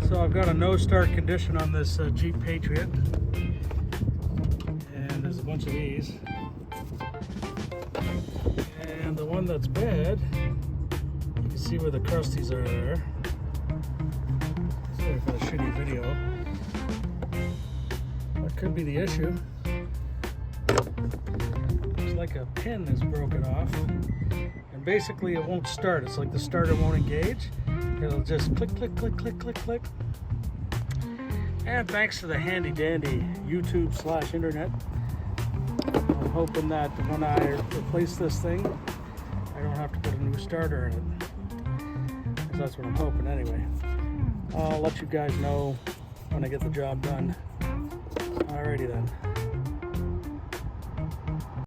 So I've got a no start condition on this Jeep Patriot, and there's a bunch of these. And the one that's bad, you can see where the crusties are there. Sorry for the shitty video. That could be the issue. Looks like a pin is broken off, and basically it won't start. It's like the starter won't engage. It'll just click, click, click, click, click, click. And thanks to the handy dandy YouTube/internet, I'm hoping that when I replace this thing, I don't have to put a new starter in it. Because that's what I'm hoping anyway. I'll let you guys know when I get the job done. Alrighty then.